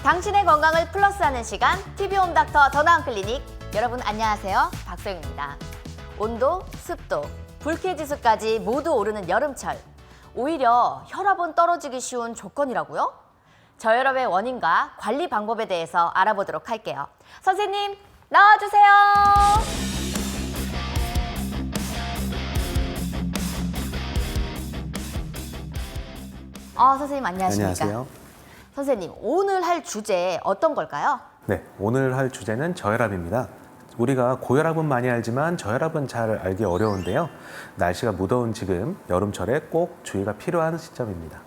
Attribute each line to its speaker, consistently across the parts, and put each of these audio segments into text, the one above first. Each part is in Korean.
Speaker 1: 당신의 건강을 플러스하는 시간 TV홈닥터 더 나은 클리닉. 여러분 안녕하세요, 박소영입니다. 온도, 습도, 불쾌지수까지 모두 오르는 여름철. 오히려 혈압은 떨어지기 쉬운 조건이라고요? 저혈압의 원인과 관리 방법에 대해서 알아보도록 할게요. 선생님 나와주세요. 선생님 안녕하십니까?
Speaker 2: 안녕하세요.
Speaker 1: 선생님, 오늘 할 주제 어떤 걸까요?
Speaker 2: 네, 오늘 할 주제는 저혈압입니다. 우리가 고혈압은 많이 알지만 저혈압은 잘 알기 어려운데요. 날씨가 무더운 지금 여름철에 꼭 주의가 필요한 시점입니다.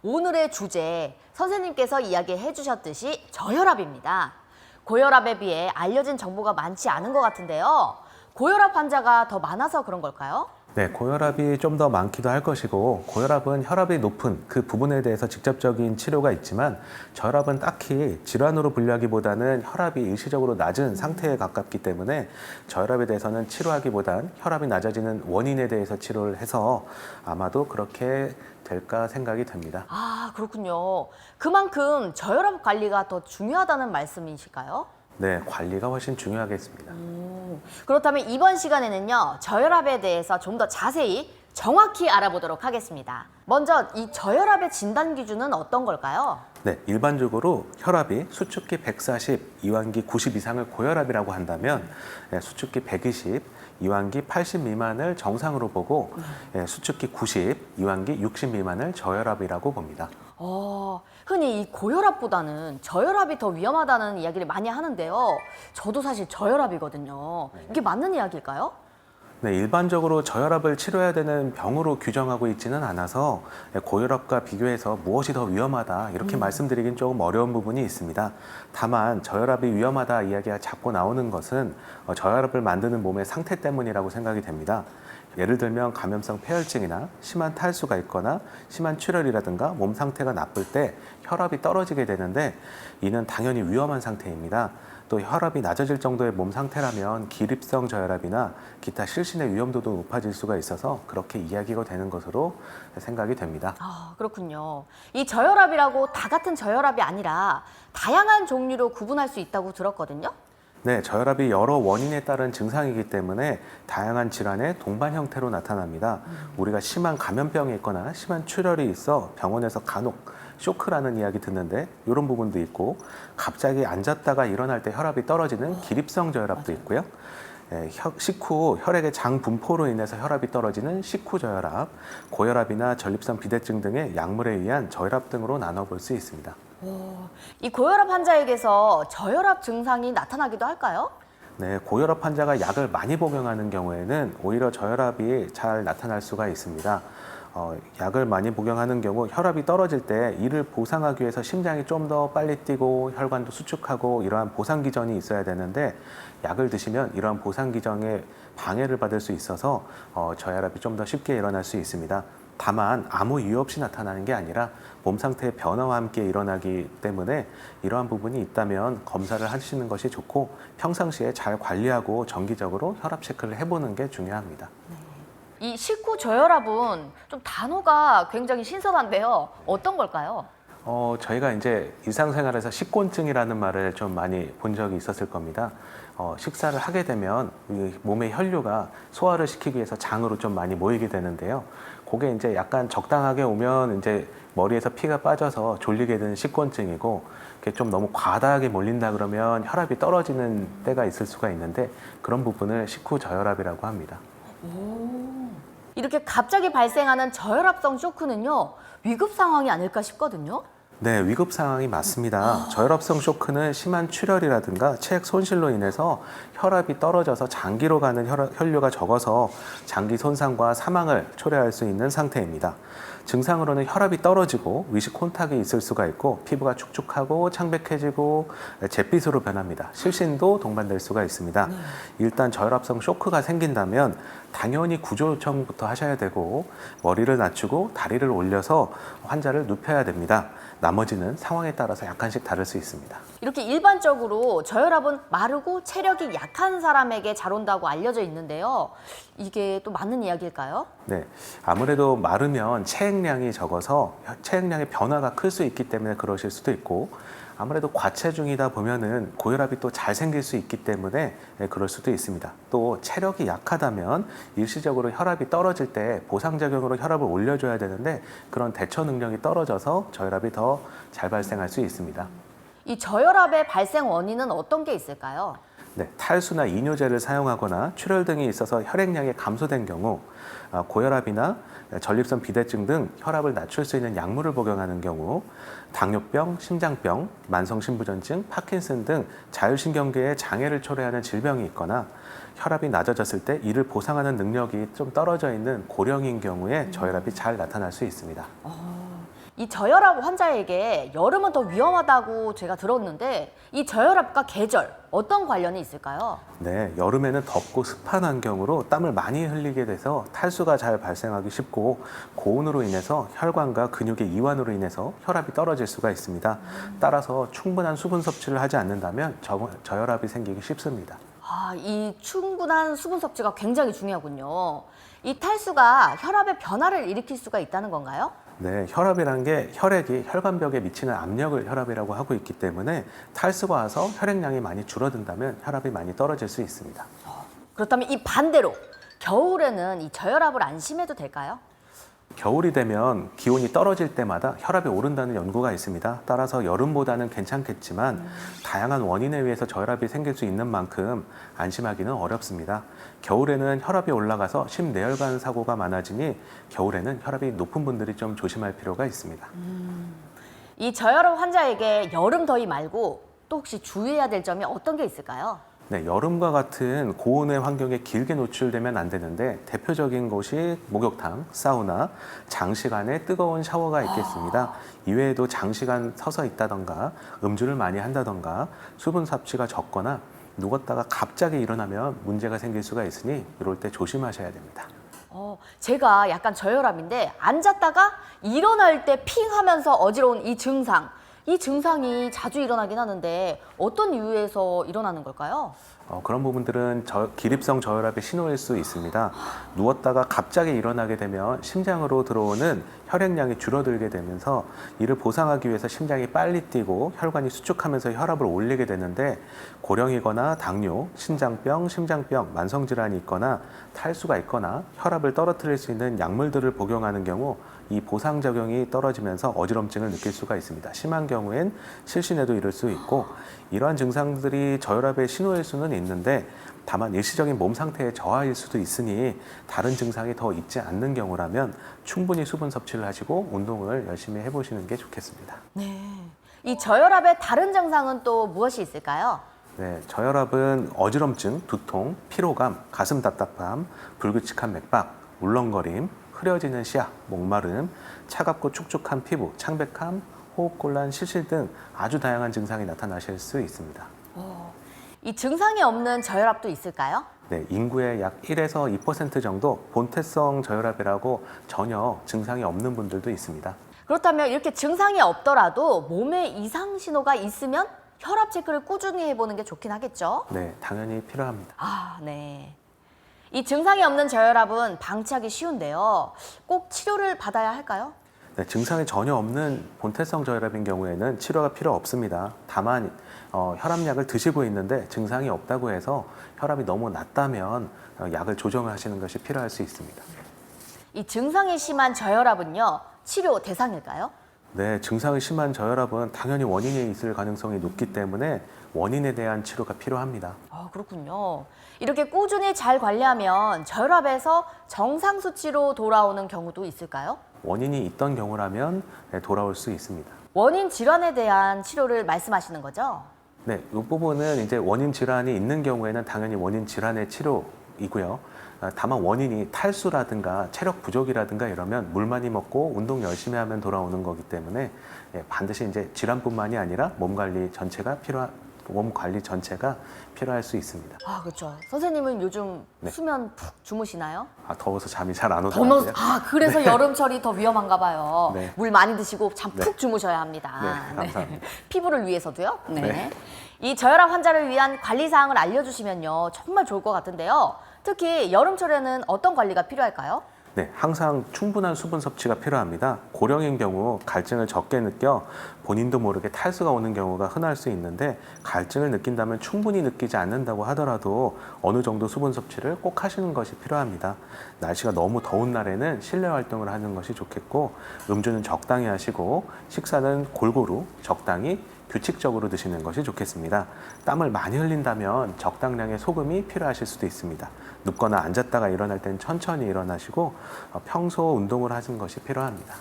Speaker 1: 오늘의 주제, 선생님께서 이야기해 주셨듯이 저혈압입니다. 고혈압에 비해 알려진 정보가 많지 않은 것 같은데요. 고혈압 환자가 더 많아서 그런 걸까요?
Speaker 2: 네, 고혈압이 좀 더 많기도 할 것이고 고혈압은 혈압이 높은 그 부분에 대해서 직접적인 치료가 있지만 저혈압은 딱히 질환으로 분류하기보다는 혈압이 일시적으로 낮은 상태에 가깝기 때문에 저혈압에 대해서는 치료하기보단 혈압이 낮아지는 원인에 대해서 치료를 해서 아마도 그렇게 될까 생각이 됩니다.
Speaker 1: 그렇군요. 그만큼 저혈압 관리가 더 중요하다는 말씀이실까요?
Speaker 2: 네, 관리가 훨씬 중요하겠습니다.
Speaker 1: 그렇다면 이번 시간에는요, 저혈압에 대해서 좀 더 자세히 정확히 알아보도록 하겠습니다. 먼저 이 저혈압의 진단 기준은 어떤 걸까요?
Speaker 2: 네, 일반적으로 혈압이 수축기 140, 이완기 90 이상을 고혈압이라고 한다면 수축기 120, 이완기 80 미만을 정상으로 보고 수축기 90, 이완기 60 미만을 저혈압이라고 봅니다.
Speaker 1: 흔히 이 고혈압보다는 저혈압이 더 위험하다는 이야기를 많이 하는데요. 저도 사실 저혈압이거든요. 이게 맞는 이야기일까요?
Speaker 2: 네, 일반적으로 저혈압을 치료해야 되는 병으로 규정하고 있지는 않아서 고혈압과 비교해서 무엇이 더 위험하다 이렇게 말씀드리긴 조금 어려운 부분이 있습니다. 다만 저혈압이 위험하다 이야기가 자꾸 나오는 것은 저혈압을 만드는 몸의 상태 때문이라고 생각이 됩니다. 예를 들면 감염성 폐혈증이나 심한 탈수가 있거나 심한 출혈이라든가 몸 상태가 나쁠 때 혈압이 떨어지게 되는데 이는 당연히 위험한 상태입니다. 또 혈압이 낮아질 정도의 몸 상태라면 기립성 저혈압이나 기타 실신의 위험도도 높아질 수가 있어서 그렇게 이야기가 되는 것으로 생각이 됩니다.
Speaker 1: 그렇군요. 이 저혈압이라고 다 같은 저혈압이 아니라 다양한 종류로 구분할 수 있다고 들었거든요.
Speaker 2: 네, 저혈압이 여러 원인에 따른 증상이기 때문에 다양한 질환의 동반 형태로 나타납니다. 우리가 심한 감염병이 있거나 심한 출혈이 있어 병원에서 간혹 쇼크라는 이야기 듣는데 이런 부분도 있고 갑자기 앉았다가 일어날 때 혈압이 떨어지는 기립성 저혈압도 있고요. 식후 혈액의 장 분포로 인해서 혈압이 떨어지는 식후 저혈압, 고혈압이나 전립선 비대증 등의 약물에 의한 저혈압 등으로 나눠볼 수 있습니다.
Speaker 1: 이 고혈압 환자에게서 저혈압 증상이 나타나기도 할까요?
Speaker 2: 네, 고혈압 환자가 약을 많이 복용하는 경우에는 오히려 저혈압이 잘 나타날 수가 있습니다. 약을 많이 복용하는 경우 혈압이 떨어질 때 이를 보상하기 위해서 심장이 좀 더 빨리 뛰고 혈관도 수축하고 이러한 보상 기전이 있어야 되는데 약을 드시면 이러한 보상 기전에 방해를 받을 수 있어서 저혈압이 좀 더 쉽게 일어날 수 있습니다. 다만 아무 이유 없이 나타나는 게 아니라 몸 상태의 변화와 함께 일어나기 때문에 이러한 부분이 있다면 검사를 하시는 것이 좋고 평상시에 잘 관리하고 정기적으로 혈압 체크를 해보는 게 중요합니다.
Speaker 1: 이 식후 저혈압은 좀 단어가 굉장히 신선한데요. 어떤 걸까요?
Speaker 2: 저희가 이제 일상생활에서 식곤증이라는 말을 좀 많이 본 적이 있었을 겁니다. 식사를 하게 되면 몸의 혈류가 소화를 시키기 위해서 장으로 좀 많이 모이게 되는데요. 그게 이제 약간 적당하게 오면 이제 머리에서 피가 빠져서 졸리게 되는 식곤증이고 그게 좀 너무 과다하게 몰린다 그러면 혈압이 떨어지는 때가 있을 수가 있는데 그런 부분을 식후 저혈압이라고 합니다.
Speaker 1: 이렇게 갑자기 발생하는 저혈압성 쇼크는요, 위급 상황이 아닐까 싶거든요.
Speaker 2: 네, 위급 상황이 맞습니다. 저혈압성 쇼크는 심한 출혈이라든가 체액 손실로 인해서 혈압이 떨어져서 장기로 가는 혈류가 적어서 장기 손상과 사망을 초래할 수 있는 상태입니다. 증상으로는 혈압이 떨어지고 위식 혼탁이 있을 수가 있고 피부가 축축하고 창백해지고 잿빛으로 변합니다. 실신도 동반될 수가 있습니다. 일단 저혈압성 쇼크가 생긴다면 당연히 구조 요청부터 하셔야 되고 머리를 낮추고 다리를 올려서 환자를 눕혀야 됩니다. 나머지는 상황에 따라서 약간씩 다를 수 있습니다.
Speaker 1: 이렇게 일반적으로 저혈압은 마르고 체력이 약한 사람에게 잘 온다고 알려져 있는데요. 이게 또 맞는 이야기일까요?
Speaker 2: 네, 아무래도 마르면 체액량이 적어서 체액량의 변화가 클 수 있기 때문에 그러실 수도 있고 아무래도 과체중이다 보면은 고혈압이 또 잘 생길 수 있기 때문에 그럴 수도 있습니다. 또 체력이 약하다면 일시적으로 혈압이 떨어질 때 보상작용으로 혈압을 올려줘야 되는데 그런 대처 능력이 떨어져서 저혈압이 더 잘 발생할 수 있습니다.
Speaker 1: 이 저혈압의 발생 원인은 어떤 게 있을까요?
Speaker 2: 네, 탈수나 이뇨제를 사용하거나 출혈 등이 있어서 혈액량이 감소된 경우, 고혈압이나 전립선 비대증 등 혈압을 낮출 수 있는 약물을 복용하는 경우, 당뇨병, 심장병, 만성신부전증, 파킨슨 등 자율신경계에 장애를 초래하는 질병이 있거나 혈압이 낮아졌을 때 이를 보상하는 능력이 좀 떨어져 있는 고령인 경우에 저혈압이 잘 나타날 수 있습니다.
Speaker 1: 이 저혈압 환자에게 여름은 더 위험하다고 제가 들었는데 이 저혈압과 계절 어떤 관련이 있을까요?
Speaker 2: 네, 여름에는 덥고 습한 환경으로 땀을 많이 흘리게 돼서 탈수가 잘 발생하기 쉽고 고온으로 인해서 혈관과 근육의 이완으로 인해서 혈압이 떨어질 수가 있습니다. 따라서 충분한 수분 섭취를 하지 않는다면 저혈압이 생기기 쉽습니다.
Speaker 1: 이 충분한 수분 섭취가 굉장히 중요하군요. 이 탈수가 혈압의 변화를 일으킬 수가 있다는 건가요?
Speaker 2: 네, 혈압이란 게 혈액이 혈관벽에 미치는 압력을 혈압이라고 하고 있기 때문에 탈수가 와서 혈액량이 많이 줄어든다면 혈압이 많이 떨어질 수 있습니다.
Speaker 1: 그렇다면 이 반대로 겨울에는 이 저혈압을 안 심해도 될까요?
Speaker 2: 겨울이 되면 기온이 떨어질 때마다 혈압이 오른다는 연구가 있습니다. 따라서 여름보다는 괜찮겠지만 다양한 원인에 의해서 저혈압이 생길 수 있는 만큼 안심하기는 어렵습니다. 겨울에는 혈압이 올라가서 심내혈관 사고가 많아지니 겨울에는 혈압이 높은 분들이 좀 조심할 필요가 있습니다.
Speaker 1: 이 저혈압 환자에게 여름 더위 말고 또 혹시 주의해야 될 점이 어떤 게 있을까요?
Speaker 2: 네, 여름과 같은 고온의 환경에 길게 노출되면 안 되는데 대표적인 것이 목욕탕, 사우나, 장시간의 뜨거운 샤워가 있겠습니다. 이외에도 장시간 서서 있다던가 음주를 많이 한다던가 수분 섭취가 적거나 누웠다가 갑자기 일어나면 문제가 생길 수가 있으니 이럴 때 조심하셔야 됩니다.
Speaker 1: 제가 약간 저혈압인데 앉았다가 일어날 때 핑 하면서 어지러운 이 증상이 자주 일어나긴 하는데 어떤 이유에서 일어나는 걸까요?
Speaker 2: 그런 부분들은 기립성 저혈압의 신호일 수 있습니다. 누웠다가 갑자기 일어나게 되면 심장으로 들어오는 혈액량이 줄어들게 되면서 이를 보상하기 위해서 심장이 빨리 뛰고 혈관이 수축하면서 혈압을 올리게 되는데 고령이거나 당뇨, 심장병, 만성질환이 있거나 탈수가 있거나 혈압을 떨어뜨릴 수 있는 약물들을 복용하는 경우 이 보상작용이 떨어지면서 어지럼증을 느낄 수가 있습니다. 심한 경우엔 실신에도 이를 수 있고 이러한 증상들이 저혈압의 신호일 수는 있는데 다만 일시적인 몸 상태의 저하일 수도 있으니 다른 증상이 더 있지 않는 경우라면 충분히 수분 섭취를 하시고 운동을 열심히 해보시는 게 좋겠습니다.
Speaker 1: 네. 이 저혈압의 다른 증상은 또 무엇이 있을까요?
Speaker 2: 네, 저혈압은 어지럼증, 두통, 피로감, 가슴 답답함, 불규칙한 맥박, 울렁거림, 흐려지는 시야, 목마름, 차갑고 축축한 피부, 창백함, 호흡곤란, 실실 등 아주 다양한 증상이 나타나실 수 있습니다.
Speaker 1: 이 증상이 없는 저혈압도 있을까요?
Speaker 2: 네, 인구의 약 1에서 2% 정도 본태성 저혈압이라고 전혀 증상이 없는 분들도 있습니다.
Speaker 1: 그렇다면 이렇게 증상이 없더라도 몸에 이상 신호가 있으면 혈압 체크를 꾸준히 해보는 게 좋긴 하겠죠?
Speaker 2: 네, 당연히 필요합니다.
Speaker 1: 네. 이 증상이 없는 저혈압은 방치하기 쉬운데요. 꼭 치료를 받아야 할까요?
Speaker 2: 네, 증상이 전혀 없는 본태성 저혈압인 경우에는 치료가 필요 없습니다. 다만 혈압약을 드시고 있는데 증상이 없다고 해서 혈압이 너무 낮다면 약을 조정하시는 것이 필요할 수 있습니다.
Speaker 1: 이 증상이 심한 저혈압은요, 치료 대상일까요?
Speaker 2: 네, 증상이 심한 저혈압은 당연히 원인이 있을 가능성이 높기 때문에 원인에 대한 치료가 필요합니다.
Speaker 1: 그렇군요. 이렇게 꾸준히 잘 관리하면 저혈압에서 정상 수치로 돌아오는 경우도 있을까요?
Speaker 2: 원인이 있던 경우라면 돌아올 수 있습니다.
Speaker 1: 원인 질환에 대한 치료를 말씀하시는 거죠?
Speaker 2: 네, 이 부분은 이제 원인 질환이 있는 경우에는 당연히 원인 질환의 치료이고요. 다만 원인이 탈수라든가 체력 부족이라든가 이러면 물 많이 먹고 운동 열심히 하면 돌아오는 거기 때문에 반드시 이제 질환뿐만이 아니라 몸 관리 전체가 필요할 수 있습니다.
Speaker 1: 그렇죠. 선생님은 요즘
Speaker 2: 네.
Speaker 1: 수면 푹 주무시나요?
Speaker 2: 더워서 잠이 잘 안 오더라고요.
Speaker 1: 그래서
Speaker 2: 네.
Speaker 1: 여름철이 더 위험한가 봐요.
Speaker 2: 네.
Speaker 1: 물 많이 드시고 잠
Speaker 2: 네.
Speaker 1: 푹 주무셔야 합니다.
Speaker 2: 네, 감사합니다.
Speaker 1: 피부를 위해서도요. 네.
Speaker 2: 네.
Speaker 1: 이 저혈압 환자를 위한 관리 사항을 알려주시면요, 정말 좋을 것 같은데요. 특히 여름철에는 어떤 관리가 필요할까요?
Speaker 2: 네, 항상 충분한 수분 섭취가 필요합니다. 고령인 경우 갈증을 적게 느껴 본인도 모르게 탈수가 오는 경우가 흔할 수 있는데 갈증을 느낀다면 충분히 느끼지 않는다고 하더라도 어느 정도 수분 섭취를 꼭 하시는 것이 필요합니다. 날씨가 너무 더운 날에는 실내 활동을 하는 것이 좋겠고 음주는 적당히 하시고 식사는 골고루 적당히 규칙적으로 드시는 것이 좋겠습니다. 땀을 많이 흘린다면 적당량의 소금이 필요하실 수도 있습니다. 눕거나 앉았다가 일어날 땐 천천히 일어나시고 평소 운동을 하시는 것이 필요합니다.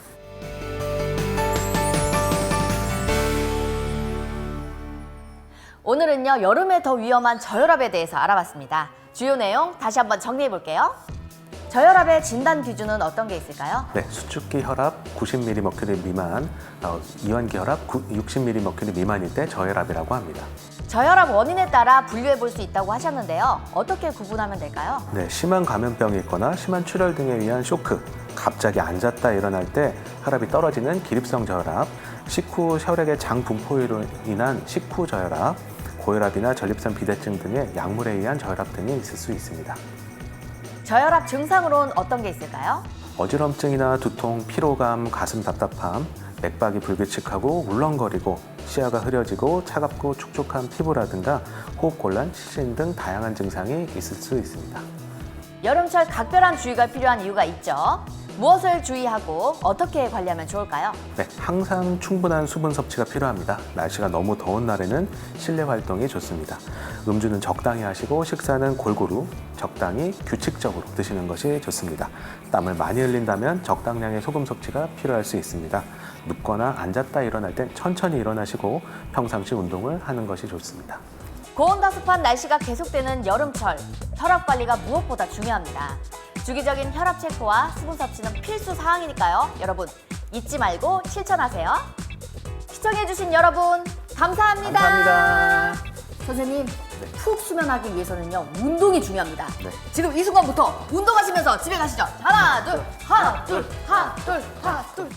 Speaker 1: 오늘은요, 여름에 더 위험한 저혈압에 대해서 알아봤습니다. 주요 내용 다시 한번 정리해 볼게요. 저혈압의 진단 기준은 어떤 게 있을까요?
Speaker 2: 네, 수축기 혈압 90mmmercury 미만, 이완기 혈압 60mmmercury 미만일 때 저혈압이라고 합니다.
Speaker 1: 저혈압 원인에 따라 분류해 볼 수 있다고 하셨는데요. 어떻게 구분하면 될까요?
Speaker 2: 네, 심한 감염병이 있거나 심한 출혈 등에 의한 쇼크, 갑자기 앉았다 일어날 때 혈압이 떨어지는 기립성 저혈압, 식후 혈액의 장 분포로 인한 식후 저혈압, 고혈압이나 전립선 비대증 등의 약물에 의한 저혈압 등이 있을 수 있습니다.
Speaker 1: 저혈압 증상으로는 어떤 게 있을까요?
Speaker 2: 어지럼증이나 두통, 피로감, 가슴 답답함, 맥박이 불규칙하고 울렁거리고 시야가 흐려지고 차갑고 축축한 피부라든가 호흡곤란, 시신 등 다양한 증상이 있을 수 있습니다.
Speaker 1: 여름철 각별한 주의가 필요한 이유가 있죠. 무엇을 주의하고 어떻게 관리하면 좋을까요?
Speaker 2: 네, 항상 충분한 수분 섭취가 필요합니다. 날씨가 너무 더운 날에는 실내 활동이 좋습니다. 음주는 적당히 하시고 식사는 골고루 적당히 규칙적으로 드시는 것이 좋습니다. 땀을 많이 흘린다면 적당량의 소금 섭취가 필요할 수 있습니다. 눕거나 앉았다 일어날 땐 천천히 일어나시고 평상시 운동을 하는 것이 좋습니다.
Speaker 1: 고온다습한 날씨가 계속되는 여름철, 혈압 관리가 무엇보다 중요합니다. 주기적인 혈압 체크와 수분 섭취는 필수 사항이니까요. 여러분 잊지 말고 실천하세요. 시청해주신 여러분 감사합니다.
Speaker 2: 감사합니다.
Speaker 1: 선생님, 푹 수면하기 위해서는요 운동이 중요합니다.
Speaker 2: 네.
Speaker 1: 지금 이 순간부터 운동하시면서 집에 가시죠. 하나, 둘, 하나, 둘, 하나, 둘, 하나, 둘.